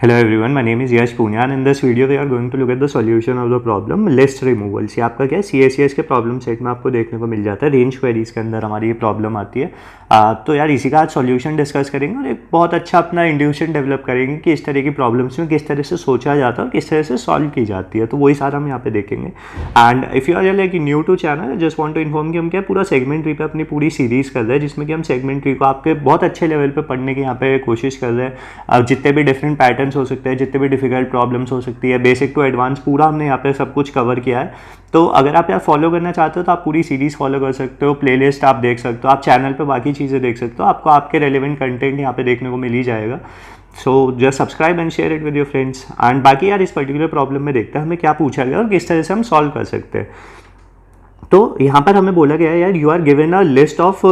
Hello everyone, my name is Yash Punya and in this video we are going to look at the solution of the problem list removals। ये आपका क्या है CSCS के problem set में आपको देखने को मिल जाता है। रेंज क्वेरीज के अंदर हमारी ये प्रॉब्लम आती है। तो यार इसी का आज सॉल्यूशन डिस्कस करेंगे और एक बहुत अच्छा अपना इंट्यूशन डेवलप करेंगे कि इस तरह की प्रॉब्लम्स में किस तरह से सोचा जाता है और किस तरह से सॉल्व की जाती है। तो वही सारा हम यहाँ पे देखेंगे। And if you are like new to channel, just want to inform कि हम क्या पूरा सेगमेंट ट्री पे अपनी पूरी सीरीज़ कर रहे हैं, जिसमें कि हम सेगमेंट ट्री को आपके बहुत अच्छे लेवल पे पढ़ने की यहाँ पे कोशिश कर रहे हैं। जितने भी डिफरेंट पैटर्न्स हो सकते हैं, जितने भी डिफिकल्ट प्रॉब्लम्स हो सकती है, बेसिक टू एडवांस, पूरा हमने यहाँ पे सब कुछ कवर किया है। तो अगर आप यार फॉलो करना चाहते हो तो आप पूरी सीरीज़ फॉलो कर सकते हो, प्लेलिस्ट आप देख सकते हो, आप चैनल पे बाकी चीज़ें देख सकते हो, आपको आपके रेलिवेंट कंटेंट यहाँ पे देखने को मिल ही जाएगा। So just subscribe and share it with your friends. And बाकी यार इस पर्टिकुलर प्रॉब्लम में देखते हैं हमें क्या पूछा गया और किस तरह से हम सॉल्व कर सकते हैं। तो यहाँ पर हमें बोला गया है यार you are given a list of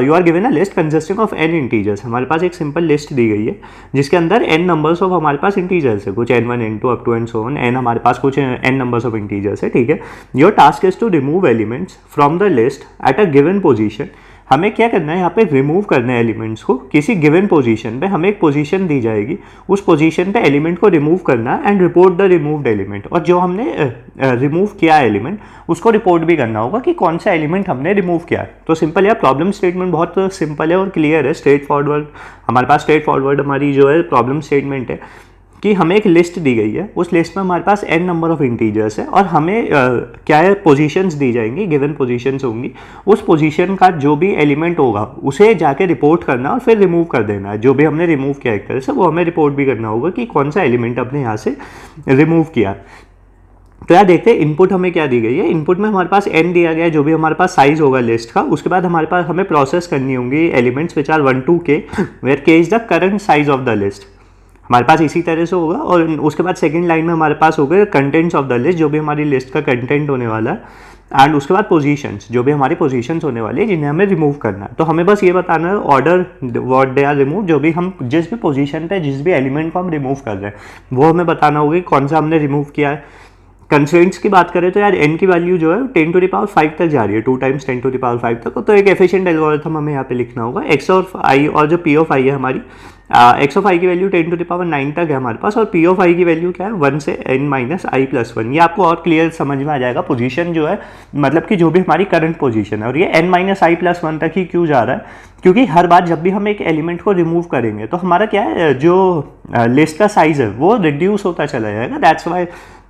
you are given a list consisting of n integers. हमारे पास एक सिंपल लिस्ट दी गई है जिसके अंदर n नंबर्स ऑफ हमारे पास इंटीजर्स है, कुछ n1 n2 up to and so on, n हमारे पास कुछ n नंबर्स ऑफ इंटीजर्स है, ठीक है। Your task is to remove elements from the list at a given position. हमें क्या करना है, यहाँ पे रिमूव करना है एलिमेंट्स को किसी गिवन पोजीशन पे। हमें एक पोजीशन दी जाएगी, उस पोजीशन पे एलिमेंट को रिमूव करना है and report the removed element. और जो हमने रिमूव किया है एलिमेंट, उसको रिपोर्ट भी करना होगा कि कौन सा एलिमेंट हमने रिमूव किया है। तो सिंपल है, प्रॉब्लम स्टेटमेंट बहुत सिंपल है और क्लियर है, स्ट्रेट फॉरवर्ड। हमारे पास स्ट्रेट फॉरवर्ड हमारी जो है प्रॉब्लम स्टेटमेंट है कि हमें एक लिस्ट दी गई है, उस लिस्ट में हमारे पास n नंबर ऑफ इंटीजर्स है और हमें क्या है, पोजीशंस दी जाएंगी, गिवन पोजीशंस होंगी। उस पोजीशन का जो भी एलिमेंट होगा उसे जाके रिपोर्ट करना और फिर रिमूव कर देना है। जो भी हमने रिमूव किया एक तरह से, वो हमें रिपोर्ट भी करना होगा कि कौन सा एलिमेंट हमने यहाँ से रिमूव किया। तो यार देखते हैं इनपुट हमें क्या दी गई है। इनपुट में हमारे पास n दिया गया है, जो भी हमारे पास साइज होगा लिस्ट का। उसके बाद हमारे पास हमें प्रोसेस करनी होंगी elements which are 1 to k, where k is the current size of the list. हमारे पास इसी तरह से होगा। और उसके बाद सेकंड लाइन में हमारे पास होगा कंटेंट्स ऑफ द लिस्ट, जो भी हमारी लिस्ट का कंटेंट होने वाला है। एंड उसके बाद पोजीशंस, जो भी हमारी पोजीशंस होने वाली है जिन्हें हमें रिमूव करना है। तो हमें बस ये बताना है order what they are remove. जो भी हम जिस भी पोजीशन पे जिस भी एलिमेंट को हम रिमूव कर रहे हैं वो हमें बताना होगा कि कौन सा हमने रिमूव किया है। कंस्ट्रेंट्स की बात करें तो यार n की वैल्यू जो है 10 to the power 5 तक जा रही है, 2 times 10 to the power 5 तक। तो एक एफिशिएंट एल्गोरिथम हमें यहाँ पे लिखना होगा। x और i और जो p ऑफ i है हमारी, x ऑफ i की वैल्यू 10 to the power 9 तक है हमारे पास, और p ऑफ i की वैल्यू क्या है 1 से n माइनस i प्लस 1। ये आपको और क्लियर समझ में आ जाएगा। पोजीशन जो है मतलब कि जो भी हमारी करंट पोजीशन है, और ये n माइनस i प्लस 1 तक ही क्यों जा रहा है, क्योंकि हर बार जब भी हम एक एलिमेंट को रिमूव करेंगे तो हमारा क्या है, जो लिस्ट का साइज है वो रिड्यूस होता चला जाएगा। दैट्स वाई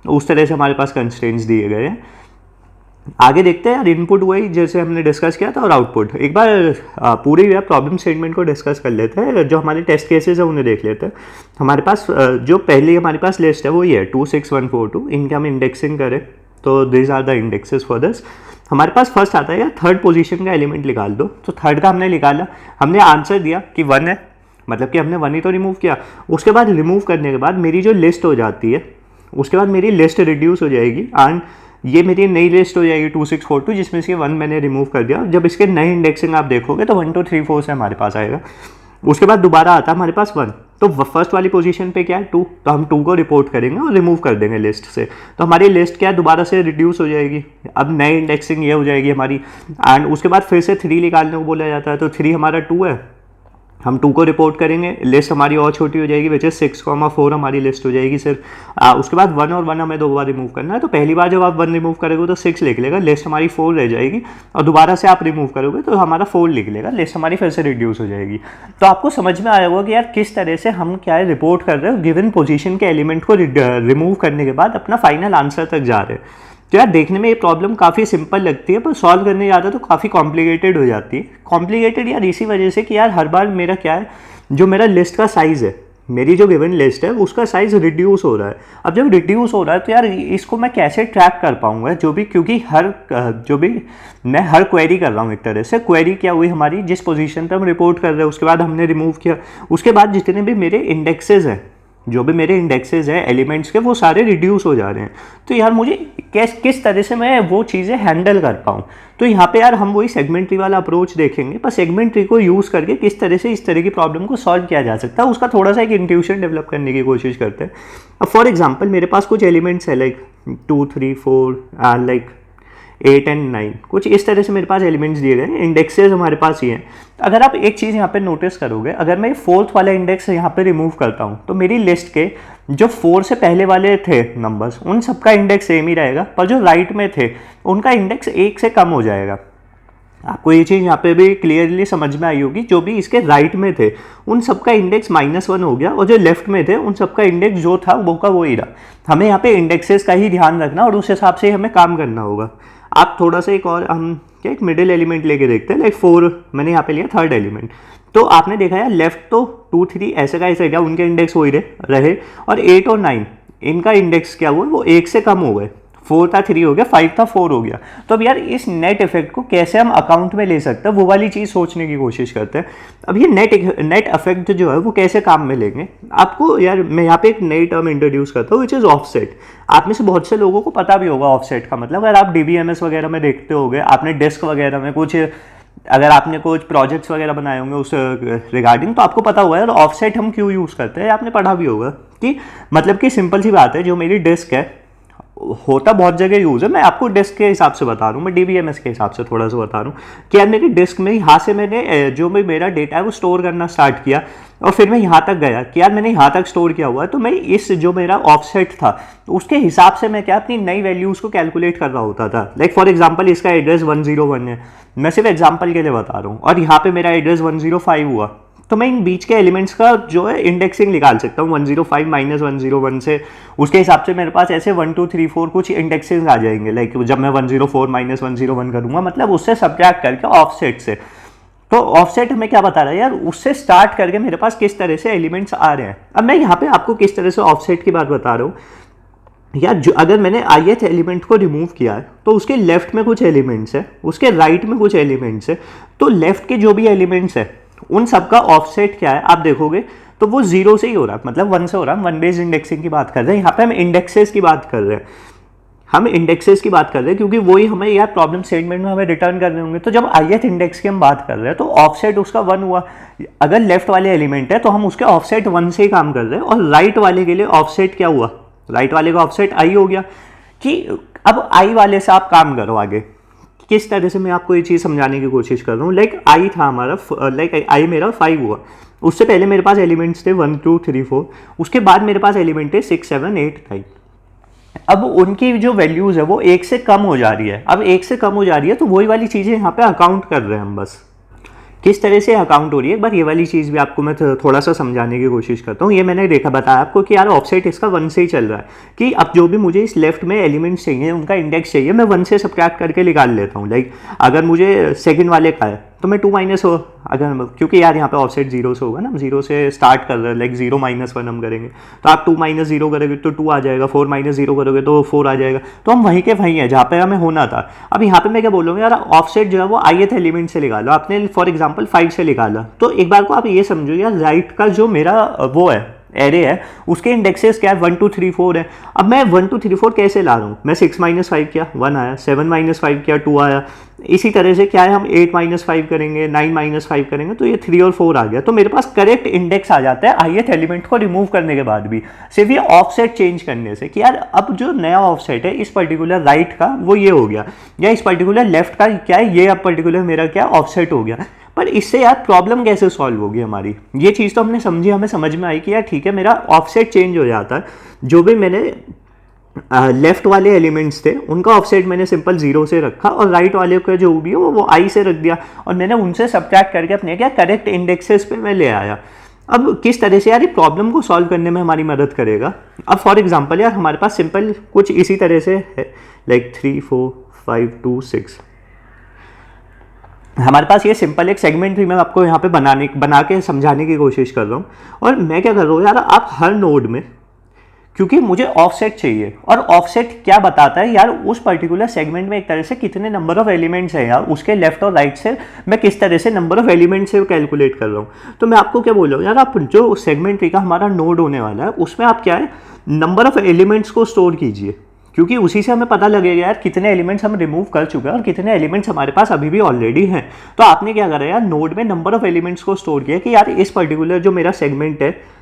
उस तरह से हमारे पास कंस्ट्रेंट्स दिए गए हैं। आगे देखते हैं यार, इनपुट वही जैसे हमने डिस्कस किया था और आउटपुट। एक बार पूरी प्रॉब्लम स्टेटमेंट को डिस्कस कर लेते हैं। जो हमारे टेस्ट केसेस है उन्हें देख लेते हैं। हमारे पास जो पहली हमारे पास लिस्ट है वो ये है 26142। इनके हम इंडेक्सिंग करें तो this are the indexes for this. हमारे पास फर्स्ट आता है यार थर्ड पोजीशन का एलिमेंट निकाल दो। तो थर्ड का हमने निकाला, हमने आंसर दिया कि 1 है, मतलब कि हमने 1 ही तो रिमूव किया। उसके बाद रिमूव करने के बाद मेरी जो लिस्ट हो जाती है, उसके बाद मेरी लिस्ट रिड्यूस हो जाएगी एंड ये मेरी नई लिस्ट हो जाएगी 2642, जिसमें से 1 मैंने रिमूव कर दिया। जब इसके नए इंडेक्सिंग आप देखोगे तो 1 2 3 4 से हमारे पास आएगा। उसके बाद दोबारा आता है हमारे पास 1। तो फर्स्ट वाली पोजीशन पे क्या है 2, तो हम 2 को रिपोर्ट करेंगे और रिमूव कर देंगे लिस्ट से। तो हमारी लिस्ट क्या है, दोबारा से रिड्यूस हो जाएगी। अब नई इंडेक्सिंग ये हो जाएगी हमारी। एंड उसके बाद फिर से 3 निकालने को बोला जाता है। तो 3 हमारा 2 है, हम 2 को रिपोर्ट करेंगे, लिस्ट हमारी और छोटी हो जाएगी, विच इज 6,4 हमारी लिस्ट हो जाएगी सिर्फ। उसके बाद 1 और 1 हमें 2 बार रिमूव करना है। तो पहली बार जब आप 1 रिमूव करोगे तो 6 लिख लेगा, लिस्ट हमारी 4 रह जाएगी। और दोबारा से आप रिमूव करोगे तो हमारा 4 लिख लेगा, लिस्ट हमारी फिर से रिड्यूस हो जाएगी। तो आपको समझ में आया होगा कि यार किस तरह से हम क्या है रिपोर्ट कर रहे हो, गिवन पोजीशन के एलिमेंट को रिमूव करने के बाद अपना फाइनल आंसर तक जा रहे हैं। तो यार देखने में ये प्रॉब्लम काफ़ी सिंपल लगती है, पर सॉल्व करने जाता तो काफ़ी कॉम्प्लिकेटेड हो जाती है। कॉम्प्लिकेटेड यार इसी वजह से कि यार हर बार मेरा क्या है, जो मेरा लिस्ट का साइज़ है, मेरी जो गिवन लिस्ट है उसका साइज़ रिड्यूस हो रहा है। अब जब रिड्यूस हो रहा है तो यार इसको मैं कैसे ट्रैक कर पाऊंगा, जो भी, क्योंकि मैं हर क्वेरी कर रहा हूँ एक तरह से। क्वेरी क्या हुई हमारी, जिस पोजीशन पे हम रिपोर्ट कर रहे हैं उसके बाद हमने रिमूव किया, उसके बाद जितने भी मेरे इंडेक्सेस हैं, जो भी मेरे इंडेक्सेस हैं एलिमेंट्स के, वो सारे रिड्यूस हो जा रहे हैं। तो यार मुझे किस तरह से मैं वो चीज़ें हैंडल कर पाऊँ। तो यहाँ पे यार हम वही सेगमेंट ट्री वाला अप्रोच देखेंगे, पर सेगमेंट ट्री को यूज़ करके किस तरह से इस तरह की प्रॉब्लम को सॉल्व किया जा सकता है, उसका थोड़ा सा एक इंट्यूशन डेवलप करने की कोशिश करते हैं। अब फॉर एग्जाम्पल मेरे पास कुछ एलिमेंट्स है लाइक 2 3 4 लाइक 8 एंड 9, कुछ इस तरह से मेरे पास एलिमेंट्स दिए गए हैं, इंडेक्सेस हमारे पास ये हैं। अगर आप एक चीज़ यहाँ पे नोटिस करोगे, अगर मैं 4th वाला इंडेक्स यहाँ पे रिमूव करता हूँ तो मेरी लिस्ट के जो 4 से पहले वाले थे नंबर्स, उन सबका इंडेक्स सेम ही रहेगा, पर जो राइट में थे उनका इंडेक्स 1 से कम हो जाएगा। आपको ये चीज़ यहाँ पे भी क्लियरली समझ में आई होगी, जो भी इसके राइट में थे उन सबका इंडेक्स -1 हो गया, और जो लेफ्ट में थे उन सबका इंडेक्स जो था वो का वो ही रहा। हमें यहाँ पे इंडेक्सेस का ही ध्यान रखना और उस हिसाब से हमें काम करना होगा। आप थोड़ा सा एक और हम क्या एक मिडिल एलिमेंट लेके देखते हैं, लाइक 4 मैंने यहाँ पे लिया 3rd एलिमेंट। तो आपने देखा यार लेफ्ट तो 2 3 ऐसे का ऐसे गया, उनके इंडेक्स वही रहे, और 8 और 9 इनका इंडेक्स क्या हुआ, वो 1 से कम हो गए। 4 था 3 हो गया, 5 था 4 हो गया। तो अब यार इस नेट इफेक्ट को कैसे हम अकाउंट में ले सकते हैं, वो वाली चीज़ सोचने की कोशिश करते हैं। अब ये नेट इफेक्ट जो है वो कैसे काम में लेंगे, आपको यार मैं यहाँ पे एक नई टर्म इंट्रोड्यूस करता हूँ, विच इज़ ऑफसेट। आप में से बहुत से लोगों को पता भी होगा ऑफसेट का मतलब। अगर आप DBMS वगैरह में देखते होंगे, आपने डेस्क वगैरह में कुछ, अगर आपने कुछ प्रोजेक्ट्स वगैरह बनाए होंगे उस रिगार्डिंग, तो आपको पता होगा यार ऑफसेट हम क्यों यूज़ करते हैं। आपने पढ़ा भी होगा कि मतलब कि सिंपल सी बात है, जो मेरी डेस्क है होता बहुत जगह यूज़ है, मैं आपको डिस्क के हिसाब से बता रहा हूँ, मैं DBMS के हिसाब से थोड़ा सा बता रहा हूँ कि यार मेरी डिस्क में यहाँ से मैंने जो भी मेरा डेटा है वो स्टोर करना स्टार्ट किया, और फिर मैं यहाँ तक गया कि यार मैंने यहाँ तक स्टोर किया हुआ है, तो मैं इस जो मेरा ऑफसेट था उसके हिसाब से मैं क्या अपनी नई वैल्यूज़ को कैलकुलेट कर रहा होता था। लाइक फॉर एग्जाम्पल इसका एड्रेस 101 है, मैं सिर्फ एग्जाम्पल के लिए बता रहा हूँ, और यहाँ पे मेरा एड्रेस 105 हुआ, तो मैं इन बीच के एलिमेंट्स का जो है इंडेक्सिंग निकाल सकता हूँ 105 माइनस 101 से। उसके हिसाब से मेरे पास ऐसे 1 2 3 4 कुछ इंडेक्सिंग आ जाएंगे। लाइक जब मैं 104 माइनस 101 करूँगा, मतलब उससे सब्ट्रैक्ट करके ऑफसेट से। तो ऑफसेट हमें क्या बता रहा है यार, उससे स्टार्ट करके मेरे पास किस तरह से एलिमेंट्स आ रहे हैं। अब मैं यहाँ पे आपको किस तरह से ऑफसेट की बात बता रहा हूँ यार। अगर मैंने ith एलिमेंट को रिमूव किया है तो उसके लेफ्ट में कुछ एलिमेंट्स है, उसके राइट में कुछ एलिमेंट्स है, तो लेफ्ट के जो भी एलिमेंट्स है उन सबका ऑफसेट क्या है आप देखोगे तो वो 0 से ही हो रहा है, मतलब 1 से हो रहा है। 1 बेस्ड इंडेक्सिंग की बात कर रहे हैं, यहाँ पे हम इंडेक्सेस की बात कर रहे हैं, क्योंकि वही हमें यार प्रॉब्लम स्टेटमेंट में हमें रिटर्न करने होंगे। तो जब ith इंडेक्स की हम बात कर रहे हैं तो ऑफसेट उसका 1 हुआ। अगर लेफ्ट वाले एलिमेंट है तो हम उसके ऑफसेट 1 से ही काम कर रहे हैं, और राइट वाले के लिए ऑफसेट क्या हुआ, राइट वाले का ऑफसेट i हो गया। कि अब i वाले से आप काम करो आगे, किस तरह से मैं आपको ये चीज़ समझाने की कोशिश कर रहा हूँ। लाइक आई था हमारा, लाइक आई मेरा 5 हुआ, उससे पहले मेरे पास एलिमेंट्स थे 1 2 3 4, उसके बाद मेरे पास एलिमेंट है 6 7 8 9। अब उनकी जो वैल्यूज़ है वो 1 से कम हो जा रही है। अब 1 से कम हो जा रही है तो वही वाली चीज़ें यहाँ पे अकाउंट कर रहे हैं हम, बस किस तरह से अकाउंट हो रही है एक बार ये वाली चीज़ भी आपको मैं थोड़ा सा समझाने की कोशिश करता हूँ। ये मैंने देखा बताया आपको कि यार ऑफसेट इसका 1 से ही चल रहा है, कि अब जो भी मुझे इस लेफ्ट में एलिमेंट्स चाहिए उनका इंडेक्स चाहिए, मैं 1 से सब्ट्रैक्ट करके निकाल लेता हूँ। लाइक अगर मुझे सेकंड वाले का है तो मैं 2 माइनस हो, अगर क्योंकि यार यहाँ पे ऑफसेट 0 से होगा ना, हम 0 से स्टार्ट कर रहे हैं, लाइक 0 माइनस 1 हम करेंगे, तो आप 2 माइनस 0 करोगे तो 2 आ जाएगा, 4 माइनस 0 करोगे तो 4 आ जाएगा। तो हम वहीं के वहीं है जहाँ पे हमें होना था। अब यहाँ पे मैं क्या बोल रहा हूँ यार, ऑफसेट जो है वो ith एलिमेंट से निकालो, आपने फॉर एग्जाम्पल 5 से निकाला, तो एक बार को आप ये समझो यार राइट का जो मेरा वो है एरे है उसके इंडेक्सेस क्या है 1 2 3 4 है। अब मैं 1 2 3 4 कैसे ला रहा हूँ, मैं 6 माइनस 5 किया 1 आया, 7 माइनस 5 किया 2 आया, इसी तरह से क्या है हम 8 माइनस 5 करेंगे, 9 माइनस 5 करेंगे, तो ये 3 और 4 आ गया। तो मेरे पास करेक्ट इंडेक्स आ जाता है ith एलिमेंट को रिमूव करने के बाद भी, सिर्फ ये ऑफसेट चेंज करने से, कि यार अब जो नया ऑफसेट है इस पर्टिकुलर राइट का वो ये हो गया, या इस पर्टिकुलर लेफ्ट का क्या है ये अब पर्टिकुलर मेरा क्या ऑफसेट हो गया। पर इससे यार प्रॉब्लम कैसे सॉल्व होगी हमारी, ये चीज़ तो हमने समझी, हमें समझ में आई कि यार ठीक है मेरा ऑफसेट चेंज हो जाता है, जो भी मैंने लेफ्ट वाले एलिमेंट्स थे उनका ऑफसेट मैंने सिंपल 0 से रखा, और राइट वाले का जो भी हो वो i से रख दिया, और मैंने उनसे सब्ट्रैक्ट करके अपने क्या करेक्ट इंडेक्सेस पे मैं ले आया। अब किस तरह से यार ये प्रॉब्लम को सॉल्व करने में हमारी मदद करेगा। अब फॉर एग्जांपल यार हमारे पास सिंपल कुछ इसी तरह से है, लाइक 3 4 5 2 6, हमारे पास ये सिंपल एक सेगमेंट भी मैं आपको यहाँ पे बना के समझाने की कोशिश कर रहा हूँ। और मैं क्या कर रहा हूँ यार, आप हर नोड में, क्योंकि मुझे ऑफसेट चाहिए, और ऑफसेट क्या बताता है यार उस पर्टिकुलर सेगमेंट में एक तरह से कितने नंबर ऑफ एलिमेंट्स हैं यार, उसके लेफ्ट और राइट से मैं किस तरह से नंबर ऑफ एलिमेंट्स से कैलकुलेट कर रहा हूँ। तो मैं आपको क्या बोल रहा हूँ यार, आप जो सेगमेंट ट्री का हमारा नोड होने वाला है उसमें आप क्या है नंबर ऑफ एलिमेंट्स को स्टोर कीजिए, क्योंकि उसी से हमें पता लगेगा यार कितने एलिमेंट्स हम रिमूव कर चुके हैं और कितने एलिमेंट्स हमारे पास अभी भी ऑलरेडी हैं। तो आपने क्या करा यार, नोड में नंबर ऑफ एलिमेंट्स को स्टोर किया कि यार इस पर्टिकुलर जो मेरा सेगमेंट है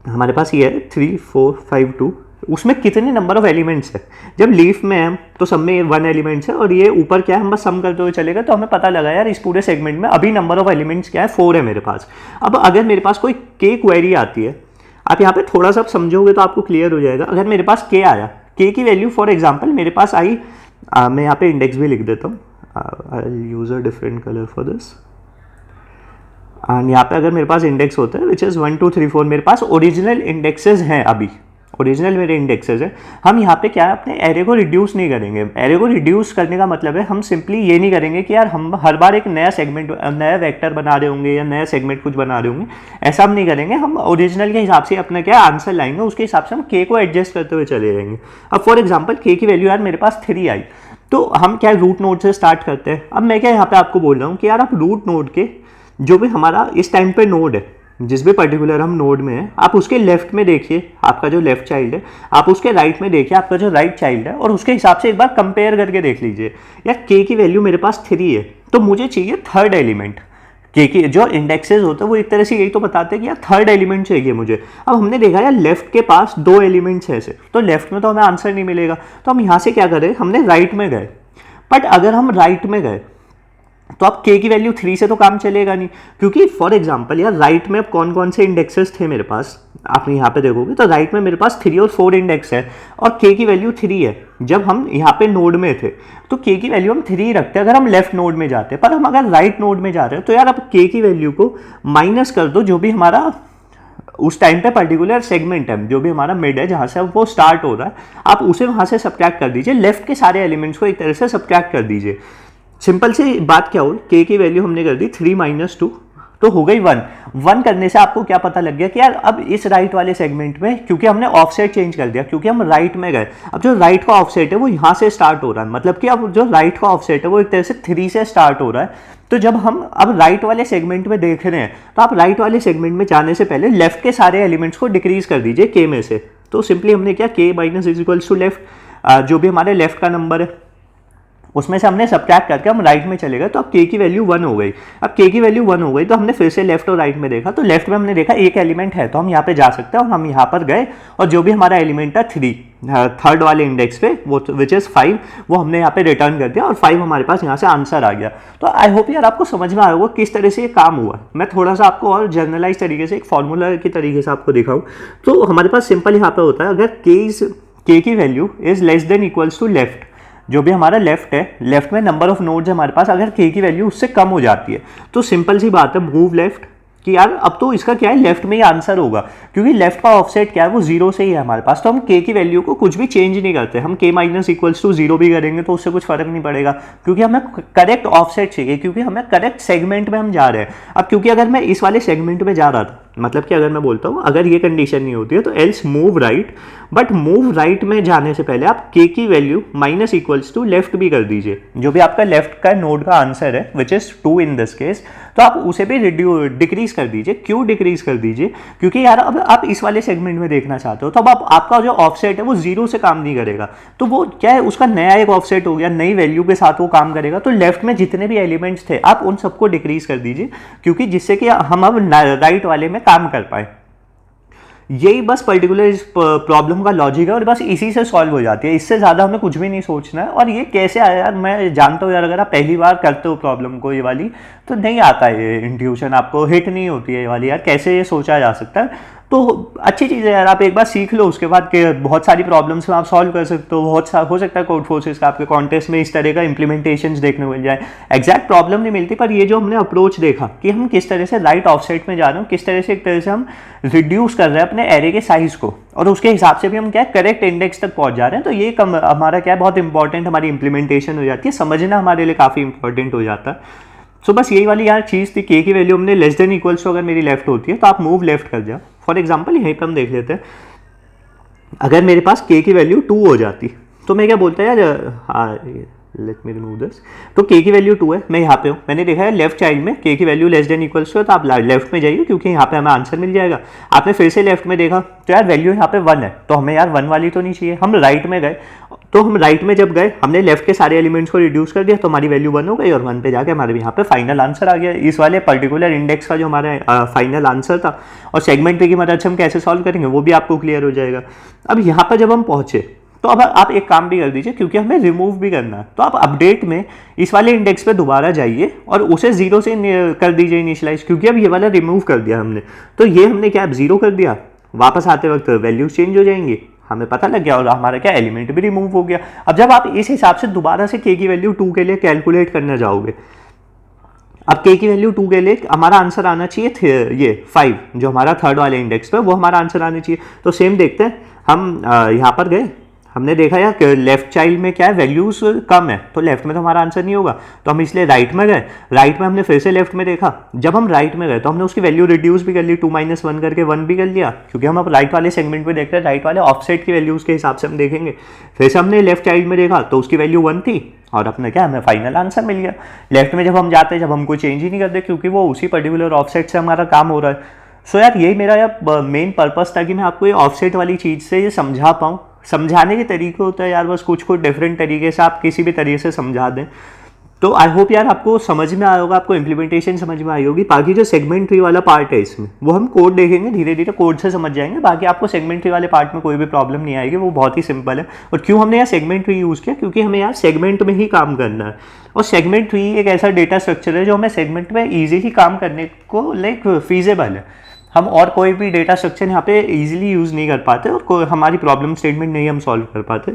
हमारे पास ये है 3 4 5 2, उसमें कितने नंबर ऑफ एलिमेंट्स है। जब लीफ में है तो सब में 1 एलिमेंट्स है और ये ऊपर क्या है, हम बस सम करते हुए चलेगा तो हमें पता लगा यार इस पूरे सेगमेंट में अभी नंबर ऑफ एलिमेंट्स क्या है, 4 है मेरे पास। अब अगर मेरे पास कोई के क्वेरी आती है, आप यहाँ पे थोड़ा सा समझोगे तो आपको क्लियर हो जाएगा। अगर मेरे पास के आया, के की वैल्यू फॉर एग्जाम्पल मेरे पास आई, मैं यहाँ पे इंडेक्स भी लिख देता हूँ, I use a different colour for this. And यहाँ पे अगर मेरे पास इंडेक्स होता है विच इज़ 1 2 3 4, मेरे पास ओरिजिनल इंडेक्सेस हैं, अभी ओरिजिनल मेरे इंडेक्सेस हैं। हम यहाँ पे क्या है, अपने एरे को रिड्यूस नहीं करेंगे। एरे को रिड्यूस करने का मतलब है हम सिंपली ये नहीं करेंगे कि यार हम हर बार एक नया सेगमेंट, नया वेक्टर बना रहे होंगे या नया सेगमेंट कुछ बना रहे होंगे, ऐसा हम नहीं करेंगे। हम ओरिजिनल के हिसाब से अपना क्या आंसर लाएंगे, उसके हिसाब से हम के को एडजस्ट करते हुए चले जाएंगे। अब फॉर एग्जाम्पल के की वैल्यू यार मेरे पास 3 आई, तो हम क्या रूट नोड से स्टार्ट करते हैं। अब मैं क्या यहाँ पे आपको बोल रहा हूँ कि यार आप रूट नोड के जो भी हमारा इस टाइम पे नोड है, जिस भी पर्टिकुलर हम नोड में है, आप उसके लेफ्ट में देखिए आपका जो लेफ्ट चाइल्ड है, आप उसके राइट में देखिए आपका जो राइट चाइल्ड है, और उसके हिसाब से एक बार कंपेयर करके देख लीजिए। यार के की वैल्यू मेरे पास 3 है तो मुझे चाहिए थर्ड एलिमेंट। के की जो इंडेक्सेस होते हैं वो एक तरह से यही तो बताते हैं कि यार थर्ड एलिमेंट चाहिए मुझे। अब हमने देखा यार लेफ्ट के पास 2 एलिमेंट्स है ऐसे, तो लेफ्ट में तो हमें आंसर नहीं मिलेगा, तो हम यहाँ से क्या करें, हमने राइट में गए। बट अगर हम राइट में गए तो अब के की वैल्यू 3 से तो काम चलेगा नहीं, क्योंकि फॉर एग्जांपल यार राइट में अब कौन कौन से इंडेक्सेस थे मेरे पास, आप यहाँ पे देखोगे तो राइट में मेरे पास 3 और 4 इंडेक्स है और के की वैल्यू 3 है। जब हम यहाँ पे नोड में थे तो के की वैल्यू हम 3 रखते हैं अगर हम लेफ्ट नोड में जाते हैं, पर हम अगर राइट नोड में जा रहे हैं तो यार अब के की वैल्यू को माइनस कर दो जो भी हमारा उस टाइम पे पर्टिकुलर सेगमेंट है, जो भी हमारा मिड है जहाँ से अब वो स्टार्ट हो रहा है, आप उसे वहाँ से सब्ट्रैक्ट कर दीजिए, लेफ्ट के सारे एलिमेंट्स को एक तरह से सब्ट्रैक्ट कर दीजिए। सिंपल सी बात क्या हो, के की वैल्यू हमने कर दी 3 - 2 तो हो गई 1 करने से आपको क्या पता लग गया कि यार अब इस राइट वाले सेगमेंट में, क्योंकि हमने ऑफसेट चेंज कर दिया, क्योंकि हम राइट में गए, अब जो राइट का ऑफसेट है वो यहाँ से स्टार्ट हो रहा है, मतलब कि अब जो राइट का ऑफसेट है वो एक तरह से 3 से स्टार्ट हो रहा है। तो जब हम अब राइट वाले सेगमेंट में देख रहे हैं तो आप राइट वाले सेगमेंट में जाने से पहले लेफ्ट के सारे एलिमेंट्स को डिक्रीज कर दीजिए के में से। तो सिंपली हमने क्या, k minus is equals to left, जो भी हमारे लेफ्ट का नंबर है उसमें से हमने सब्ट्रैक्ट करके हम राइट में चले गए, तो अब के की वैल्यू 1 हो गई। अब के की वैल्यू 1 हो गई तो हमने फिर से लेफ्ट और राइट में देखा, तो लेफ्ट में हमने देखा एक एलिमेंट है तो हम यहाँ पे जा सकते हैं, और हम यहाँ पर गए और जो भी हमारा एलिमेंट था 3 थर्ड वाले इंडेक्स पे वो विच इज़ 5 वो हमने यहाँ पे रिटर्न कर दिया और 5 हमारे पास यहाँ से आंसर आ गया। तो आई होप यार आपको समझ में आया होगा किस तरह से ये काम हुआ। मैं थोड़ा सा आपको और जनरलाइज तरीके से एक फॉर्मूला की तरीके से आपको दिखाऊँ तो हमारे पास सिंपल यहाँ पे होता है, अगर के की value is less than equals to left, जो भी हमारा लेफ्ट है, लेफ्ट में नंबर ऑफ नोड्स है हमारे पास, अगर के की वैल्यू उससे कम हो जाती है तो सिंपल सी बात है मूव लेफ्ट, कि यार अब तो इसका क्या है लेफ्ट में ही आंसर होगा, क्योंकि लेफ्ट का ऑफसेट क्या है वो 0 से ही है हमारे पास, तो हम के की वैल्यू को कुछ भी चेंज नहीं करते। हम के माइनस इक्वल्स टू 0 भी करेंगे तो उससे कुछ फर्क नहीं पड़ेगा, क्योंकि हमें करेक्ट ऑफसेट चाहिए, क्योंकि हमें करेक्ट सेगमेंट में हम जा रहे हैं। अब क्योंकि अगर मैं इस वाले सेगमेंट में जा रहा था, मतलब कि अगर मैं बोलता हूँ अगर ये कंडीशन नहीं होती है तो else move right, but move right में जाने से पहले आप के की value minus equals to left भी कर दीजिए, जो भी आपका लेफ्ट का नोड का आंसर है which is 2 in this case, तो आप उसे भी डिक्रीज कर दीजिए। क्यों डिक्रीज कर दीजिए, क्योंकि यार अब आप इस वाले सेगमेंट में देखना चाहते हो तो अब आपका जो ऑफसेट है वो 0 से काम नहीं करेगा, तो वो क्या है उसका नया एक ऑफसेट हो गया, नई वैल्यू के साथ वो काम करेगा। तो लेफ्ट में जितने भी एलिमेंट्स थे आप उन सबको डिक्रीज कर दीजिए, क्योंकि जिससे कि हम अब राइट वाले में काम कर पाए। यही बस पर्टिकुलर इस प्रॉब्लम का लॉजिक है और बस इसी से सॉल्व हो जाती है, इससे ज़्यादा हमें कुछ भी नहीं सोचना है। और ये कैसे आया यार, मैं जानता हूँ यार अगर आप पहली बार करते हो प्रॉब्लम को ये वाली तो नहीं आता है, ये इंट्यूशन आपको हिट नहीं होती है ये वाली, यार कैसे ये सोचा जा सकता है। तो अच्छी चीज़ है यार, आप एक बार सीख लो, उसके बाद के बहुत सारी प्रॉब्लम्स में आप सॉल्व कर सकते हो। हो सकता है कोड फोर्सेस का आपके कॉन्टेस्ट में इस तरह का इंप्लीमेंटेशंस देखने को मिल जाए। एग्जैक्ट प्रॉब्लम नहीं मिलती, पर ये जो हमने अप्रोच देखा कि हम किस तरह से राइट ऑफसेट में जा रहे हैं, किस तरह से एक तरह से हम रिड्यूस कर रहे हैं अपने एरे के साइज को, और उसके हिसाब से भी हम क्या है करेक्ट इंडेक्स तक पहुंच जा रहे हैं, तो ये हमारा क्या है बहुत इंपॉर्टेंट हमारी इंप्लीमेंटेशन हो जाती है, समझना हमारे लिए काफ़ी इंपॉर्टेंट हो जाता है। सो बस यही वाली यार चीज़ थी, के की वैल्यू हमने लेस देन इक्वल्स टू अगर मेरी लेफ्ट होती है तो आप मूव लेफ्ट कर जाओ। फॉर एग्जांपल यहीं पे हम देख लेते हैं, अगर मेरे पास के की वैल्यू 2 हो जाती तो मैं क्या बोलता है यार, लेट मी रिमूव दिस, तो के की वैल्यू 2 है, मैं यहाँ पे हूँ, मैंने देखा है लेफ्ट चाइल्ड में के की value less than equals to है, तो आप लेफ्ट में जाइए क्योंकि यहाँ पे हमें आंसर मिल जाएगा। आपने फिर से लेफ्ट में देखा तो यार वैल्यू यहाँ पे 1 है, तो हमें यार 1 वाली तो नहीं चाहिए, हम राइट में गए तो हम राइट में जब गए, हमने लेफ्ट के सारे एलिमेंट्स को रिड्यूस कर दिया, तो हमारी वैल्यू 1 हो गई और 1 पे जाके हमारे यहाँ पे फाइनल आंसर आ गया इस वाले पर्टिकुलर इंडेक्स का जो हमारा फाइनल आंसर था। और सेगमेंट ट्री की मदद से हम कैसे सॉल्व करेंगे वो भी आपको क्लियर हो जाएगा। अब यहाँ पर जब हम पहुँचे तो अब आप एक काम भी कर दीजिए, क्योंकि हमें रिमूव भी करना है, तो आप अपडेट में इस वाले इंडेक्स पे दोबारा जाइए और उसे 0 से कर दीजिए इनिशियलाइज, क्योंकि अब ये वाला रिमूव कर दिया हमने। तो ये हमने क्या अब 0 कर दिया, वापस आते वक्त वैल्यूज चेंज हो जाएंगी, हमें पता लग गया और हमारा क्या एलिमेंट भी रिमूव हो गया। अब जब आप इस हिसाब से दोबारा से k की वैल्यू 2 के लिए कैलकुलेट करने जाओगे, अब k की वैल्यू 2 के लिए हमारा आंसर आना चाहिए ये 5, जो हमारा थर्ड वाले इंडेक्स पे वो हमारा आंसर आना चाहिए। तो सेम देखते हैं, हम यहाँ पर गए, हमने देखा यार लेफ्ट चाइल्ड में क्या है, वैल्यूज कम है, तो लेफ्ट में तो हमारा आंसर नहीं होगा, तो हम इसलिए राइट में गए। राइट में हमने फिर से लेफ्ट में देखा, जब हम राइट में गए तो हमने उसकी वैल्यू रिड्यूस भी कर ली, 2 - 1 करके 1 भी कर लिया, क्योंकि हम अब राइट वाले सेगमेंट में देख रहे हैं, राइट वाले ऑफसेट की वैल्यूज के हिसाब से हम देखेंगे। फिर से हमने लेफ्ट चाइल्ड में देखा तो उसकी वैल्यू 1 थी और अपने क्या हमें फाइनल आंसर मिल गया। लेफ्ट में जब हम जाते हैं, जब हम कोई चेंज ही नहीं करते, क्योंकि वो उसी पर्टिकुलर ऑफसेट से हमारा काम हो रहा है। सो यार यही मेरा यार मेन पर्पस था कि मैं आपको ये ऑफसेट वाली चीज़ से ये समझा पाऊँ। समझाने के तरीके होते हैं यार, बस कुछ डिफरेंट तरीके से आप किसी भी तरीके से समझा दें। तो आई होप यार आपको समझ में आया होगा, आपको इम्प्लीमेंटेशन समझ में आई होगी। बाकी जो सेगमेंट ट्री वाला पार्ट है इसमें, वो हम कोड देखेंगे, धीरे धीरे कोड से समझ जाएंगे। बाकी आपको सेगमेंट ट्री वाले पार्ट में कोई भी प्रॉब्लम नहीं आएगी, वो बहुत ही सिंपल है। और क्यों हमने यार सेगमेंट ट्री यूज़ किया, क्योंकि हमें यार सेगमेंट में ही काम करना है। और सेगमेंट ट्री एक ऐसा डेटा स्ट्रक्चर है जो हमें सेगमेंट में ईजिली काम करने को फीजेबल है। हम और कोई भी डेटा स्ट्रक्चर यहाँ पे इजीली यूज़ नहीं कर पाते और हमारी प्रॉब्लम स्टेटमेंट नहीं हम सॉल्व कर पाते।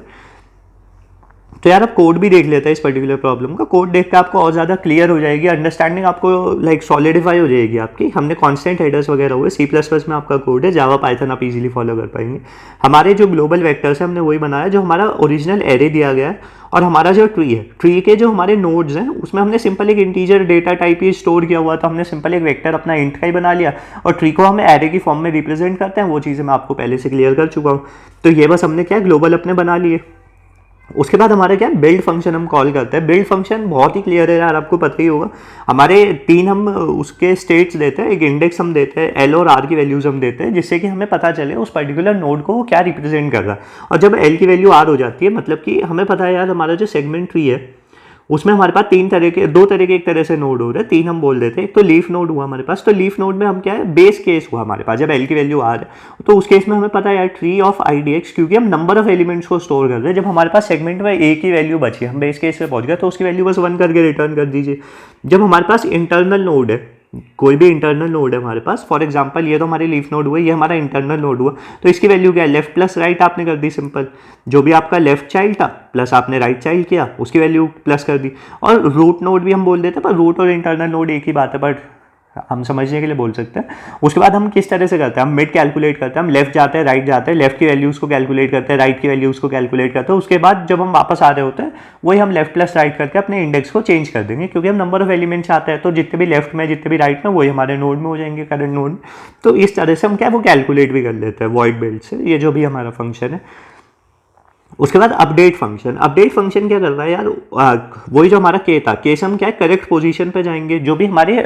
तो यार आप कोड भी देख लेते हैं इस पर्टिकुलर प्रॉब्लम का। कोड देख के आपको और ज़्यादा क्लियर हो जाएगी, अंडरस्टैंडिंग आपको सॉलिडिफाई हो जाएगी आपकी। हमने कांस्टेंट हेडर्स वगैरह हुए, C++ में आपका कोड है, जावा पाइथन आप इजीली फॉलो कर पाएंगे। हमारे जो ग्लोबल वेक्टर्स है हमने वही बनाया, जो हमारा ओरिजिनल एरे दिया गया है। और हमारा जो ट्री है, ट्री के जो हमारे नोड्स हैं उसमें हमने सिंपल एक इंटीजर डेटा टाइप ही स्टोर किया हुआ था। हमने सिंपल एक वेक्टर अपना इंट का ही बना लिया और ट्री को हम एरे की फॉर्म में रिप्रेजेंट करते हैं। वो चीज़ें मैं आपको पहले से क्लियर कर चुका हूँ। तो ये बस हमने क्या ग्लोबल अपने बना लिए। उसके बाद हमारे क्या बिल्ड फंक्शन हम कॉल करते हैं। बिल्ड फंक्शन बहुत ही क्लियर है यार, आपको पता ही होगा। हमारे 3 हम उसके स्टेट्स देते हैं, एक इंडेक्स हम देते हैं, एल और आर की वैल्यूज हम देते हैं, जिससे कि हमें पता चले उस पर्टिकुलर नोड को वो क्या रिप्रेजेंट कर रहा है। और जब एल की वैल्यू आर हो जाती है, मतलब कि हमें पता है यार हमारा जो सेगमेंट ट्री है उसमें हमारे पास 2 तरह के एक तरह से नोड हो रहे हैं, 3 हम बोल देते हैं। एक तो लीफ नोड हुआ हमारे पास, तो लीफ नोड में हम क्या है बेस केस हुआ हमारे पास, जब एल की वैल्यू आर है तो उस केस में हमें पता है यार ट्री ऑफ IDX, क्योंकि हम नंबर ऑफ एलिमेंट्स को स्टोर कर रहे हैं। जब हमारे पास सेगमेंट में एक ही वैल्यू बची, हम बेस केस पे पहुंच गए, तो उसकी वैल्यू बस 1 करके रिटर्न कर दीजिए। जब हमारे पास इंटरनल नोड है, कोई भी इंटरनल नोड है हमारे पास, फॉर एग्जांपल ये तो हमारी लीफ नोड हुआ, ये हमारा इंटरनल नोड हुआ, तो इसकी वैल्यू क्या है लेफ्ट प्लस राइट आपने कर दी सिंपल। जो भी आपका लेफ्ट चाइल्ड था प्लस आपने राइट चाइल्ड किया, उसकी वैल्यू प्लस कर दी। और रूट नोड भी हम बोल देते हैं, पर रूट और इंटरनल नोड एक ही बात है, बट हम समझने के लिए बोल सकते हैं। उसके बाद हम किस तरह से करते हैं, हम मिड कैलकुलेट करते हैं, हम लेफ्ट जाते हैं राइट जाते हैं, लेफ्ट की वैल्यूज़ को कैलकुलेट करते हैं, राइट की वैल्यूज़ को कैलकुलेट करते हैं। उसके बाद जब हम वापस आ रहे होते हैं वही हम लेफ्ट प्लस राइट करके अपने इंडेक्स को चेंज कर देंगे, क्योंकि हम नंबर ऑफ एलिमेंट्स आते हैं, तो जितने भी लेफ्ट में जितने भी राइट में वही हमारे नोड में हो जाएंगे, करंट नोड। तो इस तरह से हम क्या वो कैलकुलेट भी कर लेते हैं वॉइड बिल्ड से, ये जो भी हमारा फंक्शन है। उसके बाद अपडेट फंक्शन क्या कर रहा है यार, वही जो हमारा के था, के से हम क्या है करेक्ट पोजीशन पे जाएंगे। जो भी हमारे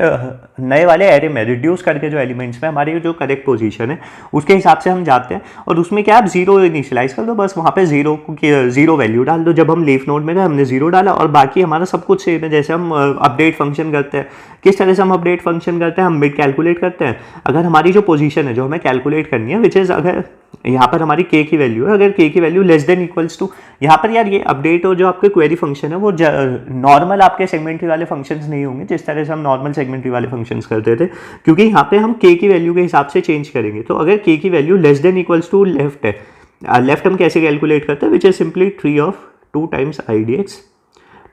नए वाले एरे में रिड्यूस करके जो एलिमेंट्स में हमारी जो करेक्ट पोजीशन है उसके हिसाब से हम जाते हैं। और उसमें क्या आप 0 इनिशियलाइज कर दो, बस वहाँ पे 0 वैल्यू डाल दो। जब हम लीफ नोड में गए हमने 0 डाला और बाकी हमारा सब कुछ सेम है। जैसे हम अपडेट फंक्शन करते हैं, किस तरह से हम अपडेट फंक्शन करते हैं, हम मिड कैलकुलेट करते हैं। अगर हमारी जो पोजीशन है जो हमें कैलकुलेट करनी है, विच इज़ अगर यहाँ पर हमारी k की वैल्यू है, अगर k की value less than equals to, यहाँ पर यार ये अपडेट और जो आपके क्वेरी फंक्शन है वो नॉर्मल आपके सेगमेंट्री वाले फंक्शंस नहीं होंगे जिस तरह से हम नॉर्मल सेगमेंट्री वाले फंक्शंस करते थे, क्योंकि यहाँ पे हम k की वैल्यू के हिसाब से चेंज करेंगे। तो अगर k की value less than equals to left है, लेफ्ट हम कैसे कैलकुलेट करते हैं, which is simply tree of 2 times IDX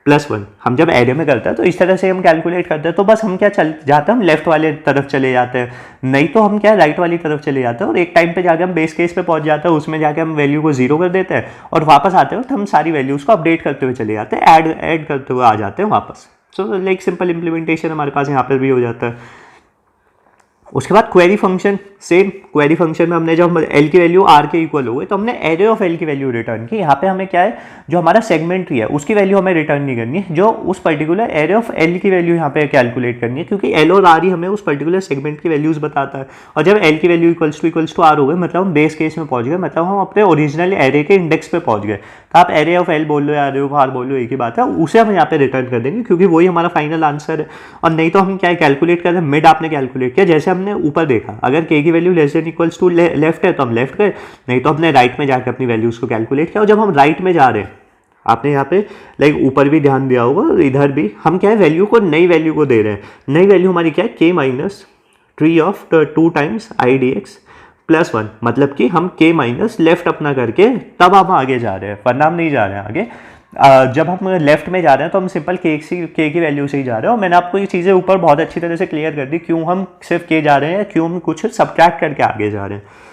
+1। हम जब एरे में करते हैं तो इस तरह से हम कैलकुलेट करते हैं। तो बस हम क्या चल जाते हैं, हम लेफ्ट वाले तरफ चले जाते हैं, नहीं तो हम क्या राइट वाली तरफ चले जाते हैं। और एक टाइम पे जाके हम बेस केस पे पहुंच जाते हैं, उसमें जाके हम वैल्यू को 0 कर देते हैं और वापस आते हैं तो हम सारी वैल्यूज़ को अपडेट करते हुए चले जाते हैं, ऐड करते हुए आ जाते हैं वापस। सो लाइक सिंपल इंप्लीमेंटेशन हमारे पास यहाँ पर भी हो जाता है। उसके बाद query function, same query function में हमने जब एल की वैल्यू आर के इक्वल हो गई तो हमने एरे ऑफ एल की वैल्यू रिटर्न की। यहाँ पे हमें क्या है, जो हमारा सेगमेंट ट्री है उसकी वैल्यू हमें रिटर्न नहीं करनी है, जो उस पर्टिकुलर एरे ऑफ एल की वैल्यू यहाँ पे कैलकुलेट करनी है, क्योंकि एल और आर ही हमें उस पर्टिकुलर सेगमेंट की वैल्यूज बताता है। और जब एल की वैल्यू इक्वल्स टू आर हो गए, मतलब हम बेस केस में पहुंच गए, मतलब हम अपने ओरिजिनल एरे के इंडेक्स पे पहुंच गए। तो आप एरे ऑफ एल बोल लो या एरे ऑफ आर बोल लो, एक ही बात है, उसे हम यहाँ पे रिटर्न कर देंगे क्योंकि वही हमारा फाइनल आंसर है। और नहीं तो हम क्या कैलकुलेट कर रहे हैं, मिड आपने कैलकुलेट किया, जैसे हमने ऊपर देखा अगर के की value less than equals to left है तो हम लेफ्ट गए, नहीं तो हमने राइट में जाकर अपनी वैल्यूज को कैलकुलेट किया। और जब हम राइट में जा रहे हैं, आपने यहाँ पे लाइक ऊपर भी ध्यान दिया होगा, इधर भी हम क्या है वैल्यू को नई वैल्यू को दे रहे हैं। नई वैल्यू हमारी क्या है, के minus tree of 2 times I D x plus 1, मतलब कि हम के माइनस लेफ्ट अपना करके तब हम आगे जा रहे हैं, वरना हम नहीं जा रहे हैं आगे। जब हम लेफ्ट में जा रहे हैं तो हम सिंपल के की वैल्यू से ही जा रहे हैं। और मैंने आपको ये चीज़ें ऊपर बहुत अच्छी तरह से क्लियर कर दी, क्यों हम सिर्फ के जा रहे हैं, क्यों हम कुछ सब्ट्रैक्ट करके आगे जा रहे हैं।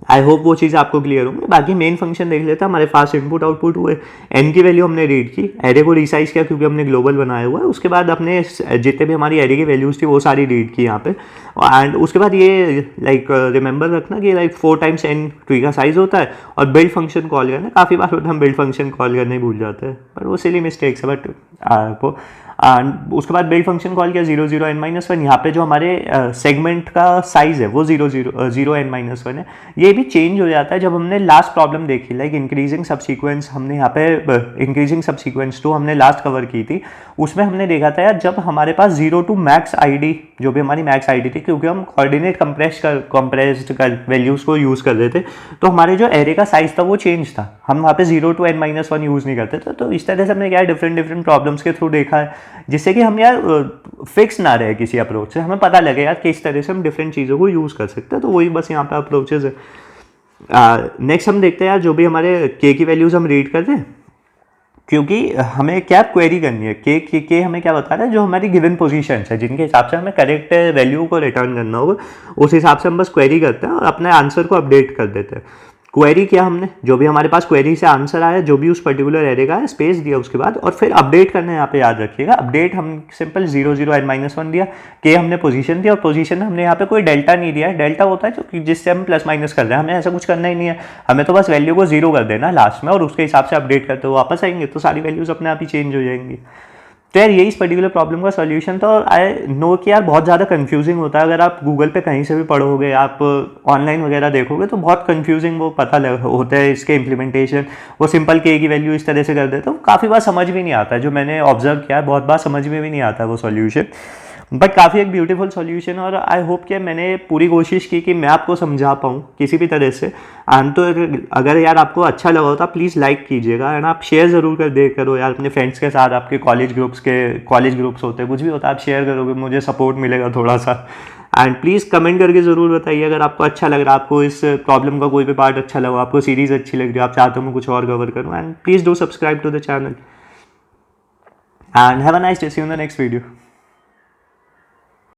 आई होप वो चीज़ आपको क्लियर होंगी। बाकी मेन फंक्शन देख लेते हैं, हमारे पास इनपुट आउटपुट हुए, एन की वैल्यू हमने रीड की, एरे को रिसाइज किया क्योंकि हमने ग्लोबल बनाया हुआ है, उसके बाद हमने जितने भी हमारी एरे की वैल्यूज थी वो सारी रीड की यहाँ पे। एंड उसके बाद ये लाइक रिमेंबर रखना कि लाइक 4 टाइम्स एन ट्री का साइज होता है, और बिल्ड फंक्शन कॉल करना, काफ़ी बार होता है हम बिल्ड फंक्शन कॉल करने ही भूल जाते हैं, पर वो सिली मिस्टेक्स है। बट उसके बाद बिल्ड फंक्शन कॉल किया 0 0 n-1, यहाँ पे जो हमारे सेगमेंट का साइज है वो 0 0 n-1 है। ये भी चेंज हो जाता है जब हमने लास्ट प्रॉब्लम देखी, लाइक इंक्रीजिंग सबसीक्वेंस, हमने यहाँ पे इंक्रीजिंग सबसीक्वेंस 2 हमने लास्ट कवर की थी, उसमें हमने देखा था यार जब हमारे पास 0 to max ID, जो भी हमारी मैक्स आईडी थी, क्योंकि हम कोऑर्डिनेट कंप्रेस्ड कर वैल्यूज़ को यूज़ कर रहे थे, तो हमारे जो एरे का साइज था वो चेंज था, हम वहाँ पे 0 to n-1 यूज़ नहीं करते थे। तो इस तरह से हमने क्या डिफरेंट प्रॉब्लम्स के थ्रू देखा है, जिससे कि हम यार फिक्स ना रहे किसी अप्रोच से, हमें पता लगे यार किस तरह से हम डिफरेंट चीज़ों को यूज़ कर सकते हैं। तो वही बस यहाँ पे अप्रोचेज है। नेक्स्ट हम देखते हैं यार जो भी हमारे के की वैल्यूज़ हम रीड करते हैं, क्योंकि हमें क्या क्वेरी करनी है, के हमें क्या बता रहा है, जो हमारी गिवन पोजीशन है जिनके हिसाब से हमें करेक्ट वैल्यू को रिटर्न करना होगा, उस हिसाब से हम बस क्वेरी करते हैं और अपने आंसर को अपडेट कर देते हैं। क्वेरी किया हमने, जो भी हमारे पास क्वेरी से आंसर आया, जो भी उस पर्टिकुलर एरे का है, स्पेस दिया उसके बाद, और फिर अपडेट करना है। यहाँ पे याद रखिएगा, अपडेट हम सिंपल 0 0 n-1 दिया, के हमने पोजीशन दिया, और पोजीशन हमने यहाँ पे कोई डेल्टा नहीं दिया है। डेल्टा होता है जो जिससे हम प्लस माइनस कर रहे हैं, हमें ऐसा कुछ करना ही नहीं है, हमें तो बस वैल्यू को 0 कर देना लास्ट में, और उसके हिसाब से अपडेट करते हुए वापस आएंगे तो सारी वैल्यूज अपने आप ही चेंज हो जाएंगी। तो यार यही इस पर्टिकुलर प्रॉब्लम का सॉल्यूशन था। और आई नो कि यार बहुत ज़्यादा कंफ्यूजिंग होता है, अगर आप गूगल पे कहीं से भी पढ़ोगे, आप ऑनलाइन वगैरह देखोगे तो बहुत कंफ्यूजिंग वो होता है इसके इम्प्लीमेंटेशन। वो सिंपल के की वैल्यू इस तरह से कर देते, तो काफ़ी बार समझ भी नहीं आता, जो मैंने ऑब्जर्व किया है बहुत बार समझ में भी नहीं आता वो सॉल्यूशन, बट काफ़ी एक ब्यूटीफुल सॉल्यूशन। और आई होप कि मैंने पूरी कोशिश की कि मैं आपको समझा पाऊँ किसी भी तरह से। एंड तो अगर यार आपको अच्छा लगा हो तो प्लीज़ लाइक कीजिएगा, एंड आप शेयर ज़रूर कर दे करो यार अपने फ्रेंड्स के साथ, आपके कॉलेज ग्रुप्स होते हैं, कुछ भी होता है, आप शेयर करोगे मुझे सपोर्ट मिलेगा थोड़ा सा। एंड प्लीज़ कमेंट करके ज़रूर बताइए अगर आपको अच्छा लग रहा है, आपको इस प्रॉब्लम का कोई भी पार्ट अच्छा लगा, आपको सीरीज़ अच्छी लग रही है, आप चाहते हो मैं कुछ और कवर करूँ, and please do subscribe to the channel, and have a nice day, see you in the next video.